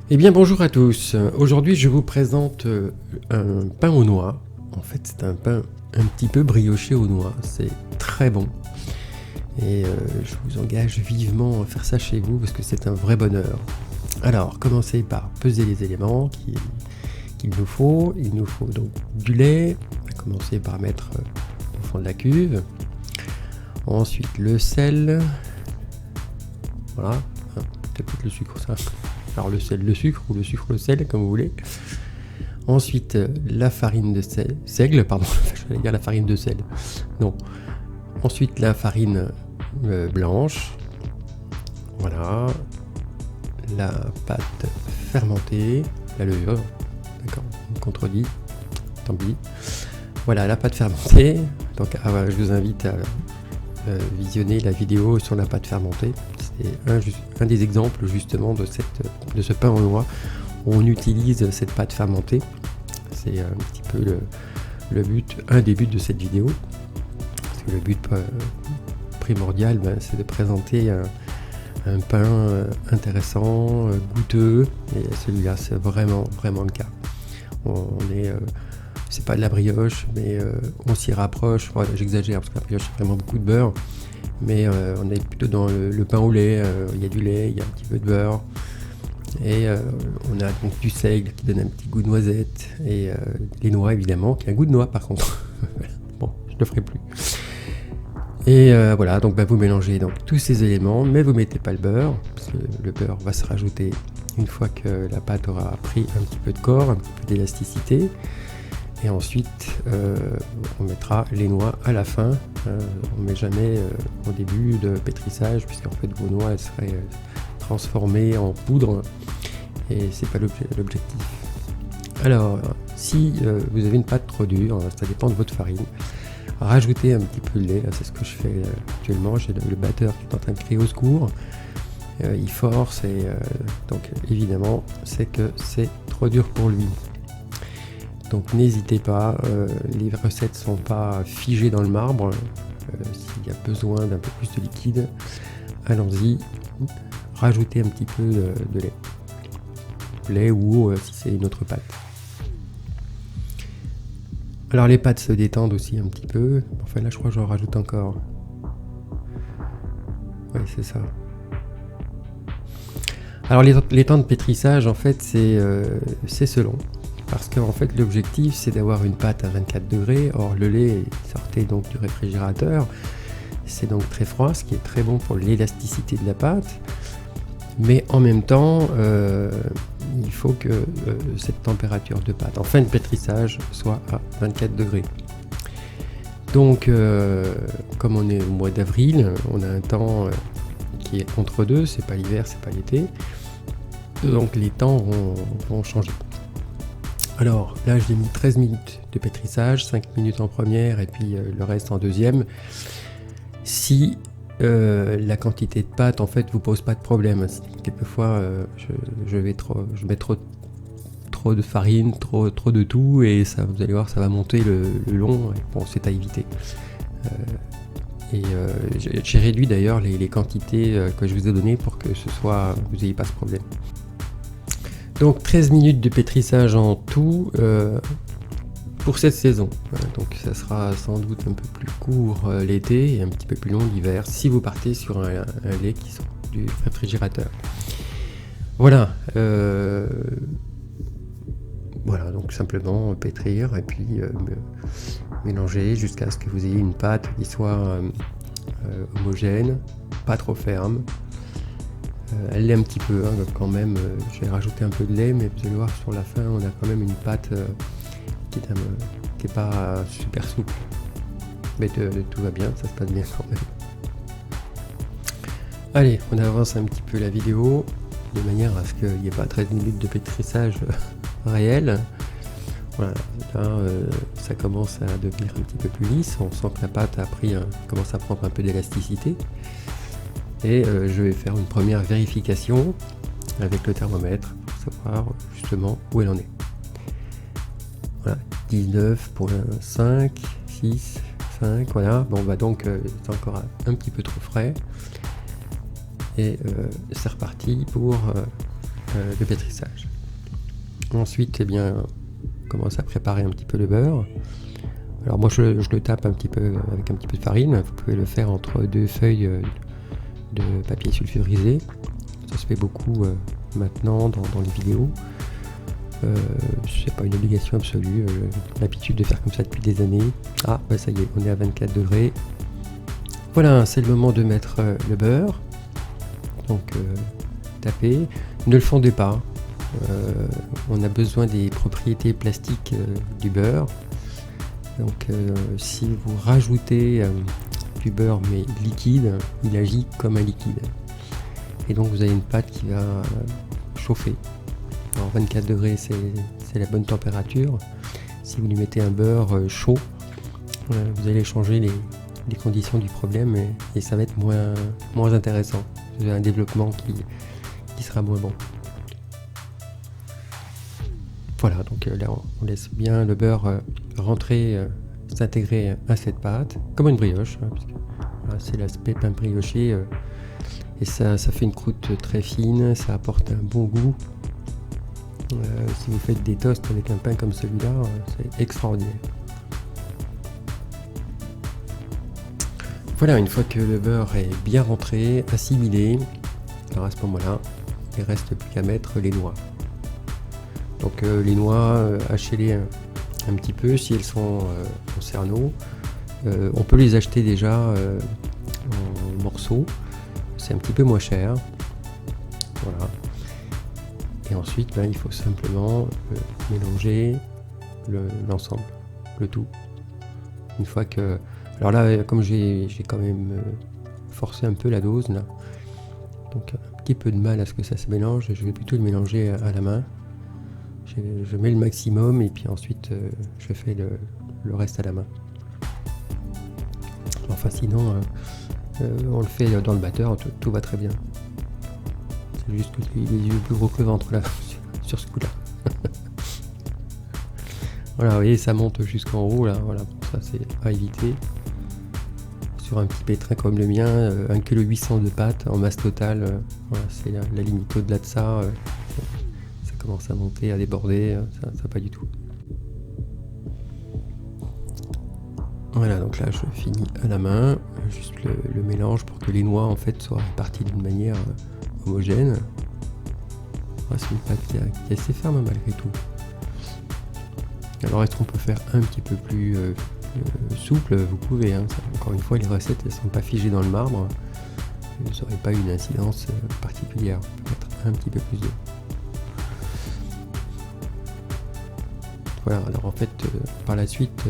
Eh bien bonjour à tous, aujourd'hui je vous présente un pain aux noix. En fait c'est un pain un petit peu brioché aux noix, c'est très bon et je vous engage vivement à faire ça chez vous parce que c'est un vrai bonheur. Alors commencez par peser les éléments qu'il nous faut. Il nous faut donc du lait, on va commencer par mettre au fond de la cuve. Ensuite le sel, voilà, peut-être le sucre ça. Alors le sel, le sucre ou le sucre, le sel, comme vous voulez. Ensuite, la farine de seigle, pardon, j'allais dire la farine de sel. Non. Ensuite, la farine blanche. Voilà. La pâte fermentée, la levure. D'accord, on me contredit. Tant pis. Voilà, la pâte fermentée. Donc, je vous invite à visionner la vidéo sur la pâte fermentée. C'est un des exemples justement de ce pain aux noix où on utilise cette pâte fermentée. C'est un petit peu le but, un des buts de cette vidéo. Parce que le but primordial, c'est de présenter un pain intéressant, goûteux. Et celui-là, c'est vraiment le cas. C'est pas de la brioche, mais on s'y rapproche. Voilà, j'exagère parce que la brioche, c'est vraiment beaucoup de beurre. Mais on est plutôt dans le pain au lait. Il y a du lait, il y a un petit peu de beurre. Et on a donc du seigle qui donne un petit goût de noisette. Et les noix, évidemment, qui a un goût de noix par contre. Bon, je ne le ferai plus. Et voilà, donc vous mélangez donc tous ces éléments, mais vous ne mettez pas le beurre, parce que le beurre va se rajouter une fois que la pâte aura pris un petit peu de corps, un petit peu d'élasticité. Et ensuite, on mettra les noix à la fin. On ne met jamais au début de pétrissage, puisqu'en fait vos noix elles seraient transformées en poudre, et c'est pas l'objectif. Alors, si vous avez une pâte trop dure, ça dépend de votre farine. Rajoutez un petit peu de lait, là c'est ce que je fais actuellement. J'ai le batteur qui est en train de crier au secours. Il force et donc évidemment c'est que c'est trop dur pour lui. Donc n'hésitez pas, les recettes ne sont pas figées dans le marbre. S'il y a besoin d'un peu plus de liquide, allons-y. Rajoutez un petit peu de lait. Lait ou eau si c'est une autre pâte. Alors les pâtes se détendent aussi un petit peu. Enfin là je crois que j'en rajoute encore. Ouais, c'est ça. Alors les temps de pétrissage en fait c'est selon. Parce qu'en fait l'objectif c'est d'avoir une pâte à 24 degrés. Or le lait sortait donc du réfrigérateur. C'est donc très froid, ce qui est très bon pour l'élasticité de la pâte. Mais en même temps, il faut que cette température de pâte en fin de pétrissage soit à 24 degrés. Donc, comme on est au mois d'avril, on a un temps qui est entre deux, c'est pas l'hiver, c'est pas l'été. Donc les temps vont changer. Alors là, j'ai mis 13 minutes de pétrissage, 5 minutes en première et puis le reste en deuxième. Si la quantité de pâte en fait vous pose pas de problème. Quelquefois je mets trop de farine, trop de tout et ça, vous allez voir, ça va monter le long. Bon, c'est à éviter. J'ai réduit d'ailleurs les quantités que je vous ai données pour que vous n'ayez pas ce problème. Donc 13 minutes de pétrissage en tout pour cette saison. Voilà, donc ça sera sans doute un peu plus court l'été et un petit peu plus long l'hiver si vous partez sur un lait qui sort du réfrigérateur. Voilà. Voilà, donc simplement pétrir et puis mélanger jusqu'à ce que vous ayez une pâte qui soit homogène, pas trop ferme. Elle l'est un petit peu quand même. Je vais rajouter un peu de lait, mais vous allez voir sur la fin, on a quand même une pâte qui est pas super souple. Mais tout va bien, ça se passe bien quand même. Allez, on avance un petit peu la vidéo de manière à ce qu'il n'y ait pas 13 minutes de pétrissage réel. Voilà, là ça commence à devenir un petit peu plus lisse. On sent que la pâte commence à prendre un peu d'élasticité. Et je vais faire une première vérification avec le thermomètre pour savoir justement où elle en est. Voilà, 19.5, 6, 5, voilà. Bon donc c'est encore un petit peu trop frais. Et c'est reparti pour le pétrissage. Ensuite, eh bien, on commence à préparer un petit peu le beurre. Alors moi je le tape un petit peu avec un petit peu de farine. Vous pouvez le faire entre 2 feuilles de papier sulfurisé. Ça se fait beaucoup maintenant dans les vidéos. C'est pas une obligation absolue. J'ai l'habitude de faire comme ça depuis des années. Ah bah ça y est, on est à 24 degrés. Voilà, c'est le moment de mettre le beurre. Donc tapez. Ne le fondez pas. On a besoin des propriétés plastiques du beurre. Donc si vous rajoutez du beurre mais liquide, il agit comme un liquide. Et donc vous avez une pâte qui va chauffer. Alors 24 degrés c'est la bonne température. Si vous lui mettez un beurre chaud, vous allez changer les conditions du problème et ça va être moins intéressant. Vous avez un développement qui sera moins bon. Voilà, donc là on laisse bien le beurre rentrer, s'intégrer à cette pâte, comme une brioche, hein, puisque, voilà, c'est l'aspect pain brioché, et ça fait une croûte très fine, ça apporte un bon goût. Si vous faites des toasts avec un pain comme celui-là, c'est extraordinaire. Voilà, une fois que le beurre est bien rentré, assimilé, alors à ce moment-là, il ne reste plus qu'à mettre les noix. Donc les noix, hachez-les un petit peu si elles sont en cerneau. On peut les acheter déjà en morceaux, c'est un petit peu moins cher. Voilà. Et ensuite, il faut simplement mélanger l'ensemble, le tout. Une fois que... Alors là, comme j'ai quand même forcé un peu la dose, là, donc un petit peu de mal à ce que ça se mélange, je vais plutôt le mélanger à la main. Je mets le maximum et puis ensuite je fais le reste à la main. Enfin sinon on le fait dans le batteur, tout va très bien. C'est juste que les yeux plus gros que le ventre là sur ce coup là. Voilà, vous voyez, ça monte jusqu'en haut là, voilà, ça c'est à éviter. Sur un petit pétrin comme le mien, 1,8 kg de pâte en masse totale, voilà, c'est la limite. Au-delà de ça, ça commence à monter, à déborder, ça pas du tout. Voilà, donc là je finis à la main, juste le mélange pour que les noix en fait soient réparties d'une manière homogène. Voilà, c'est une pâte qui est assez ferme malgré tout. Alors est-ce qu'on peut faire un petit peu plus souple? Vous pouvez, hein. Encore une fois, les recettes elles sont pas figées dans le marbre, vous n'aurez pas une incidence particulière. On peut mettre un petit peu plus d'eau. Voilà, alors en fait par la suite,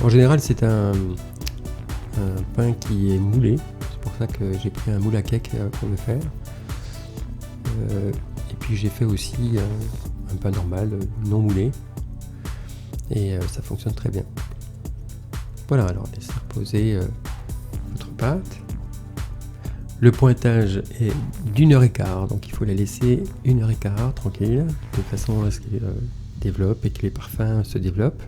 en général c'est un pain qui est moulé, c'est pour ça que j'ai pris un moule à cake pour le faire. Et puis j'ai fait aussi un pain normal, non moulé, et ça fonctionne très bien. Voilà, alors laissez reposer votre pâte. Le pointage est d'1h15, donc il faut la laisser 1h15 tranquille, de façon à ce qu'elle développe et que les parfums se développent.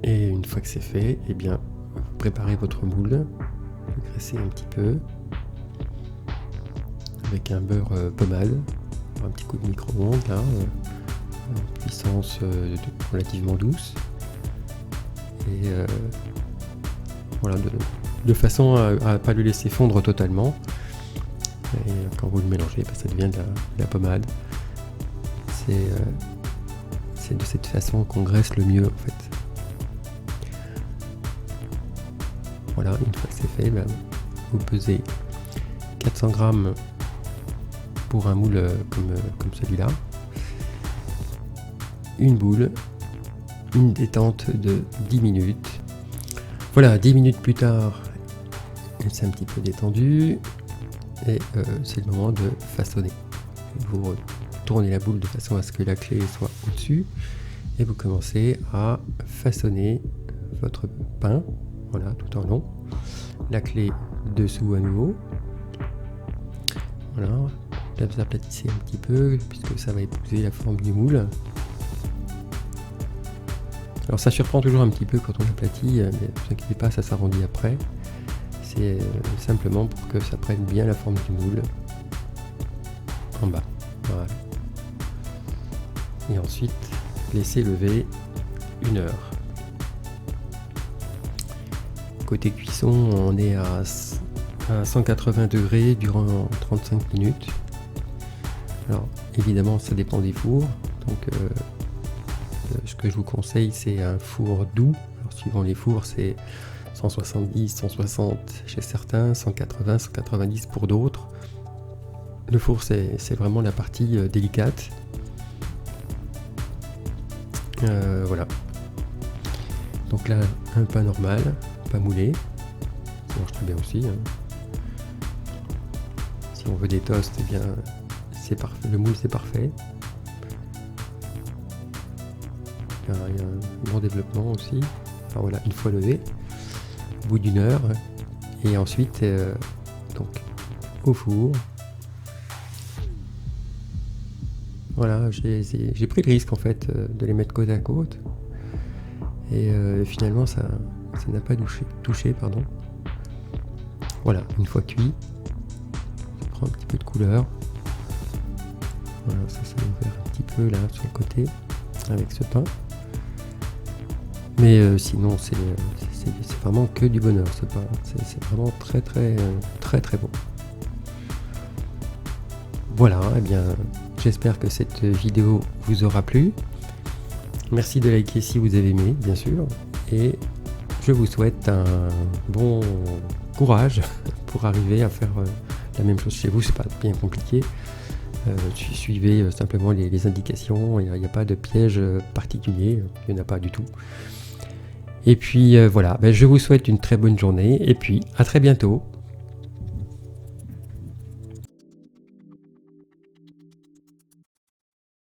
Et une fois que c'est fait, eh bien, vous préparez votre moule, vous graissez un petit peu avec un beurre pommade, un petit coup de micro-ondes là, puissance relativement douce. Et voilà, de façon à ne pas le laisser fondre totalement. Et quand vous le mélangez, ça devient de la pommade. C'est de cette façon qu'on graisse le mieux en fait. Voilà, une fois que c'est fait, vous pesez 400 grammes pour un moule comme celui-là. Une boule, une détente de 10 minutes. Voilà, 10 minutes plus tard, elle s'est un petit peu détendue et c'est le moment de façonner. Vous tournez la boule de façon à ce que la clé soit au-dessus et vous commencez à façonner votre pain, voilà, tout en long. La clé dessous à nouveau. Voilà, là vous aplatissez un petit peu puisque ça va épouser la forme du moule. Alors ça surprend toujours un petit peu quand on aplatit, mais ne vous inquiétez pas, ça s'arrondit après. C'est simplement pour que ça prenne bien la forme du moule. en bas. Voilà. Et ensuite, laisser lever 1 heure. Côté cuisson, on est à 180 degrés durant 35 minutes. Alors, évidemment, ça dépend des fours. Donc, ce que je vous conseille, c'est un four doux. Alors, suivant les fours, c'est 170, 160 chez certains, 180, 190 pour d'autres. Le four, c'est vraiment la partie délicate. Voilà. Donc là, un pain normal, pas moulé. Ça marche très bien aussi. Hein. Si on veut des toasts, eh bien, c'est parfait. Le moule, c'est parfait. Il y a un bon développement aussi. Enfin voilà, une fois levé, au bout d'1 heure. Et ensuite, donc, au four. Voilà, j'ai pris le risque en fait de les mettre côte à côte. Et finalement, ça n'a pas touché. Voilà, une fois cuit, ça prend un petit peu de couleur. Voilà, ça s'est ouvert un petit peu là sur le côté avec ce pain. Mais sinon, c'est vraiment que du bonheur ce pain. C'est vraiment très bon. Voilà, eh bien, j'espère que cette vidéo vous aura plu. Merci de liker si vous avez aimé, bien sûr. Et je vous souhaite un bon courage pour arriver à faire la même chose chez vous. C'est pas bien compliqué. Suivez simplement les indications. Il n'y a pas de piège particulier. Il n'y en a pas du tout. Et puis voilà, je vous souhaite une très bonne journée. Et puis à très bientôt.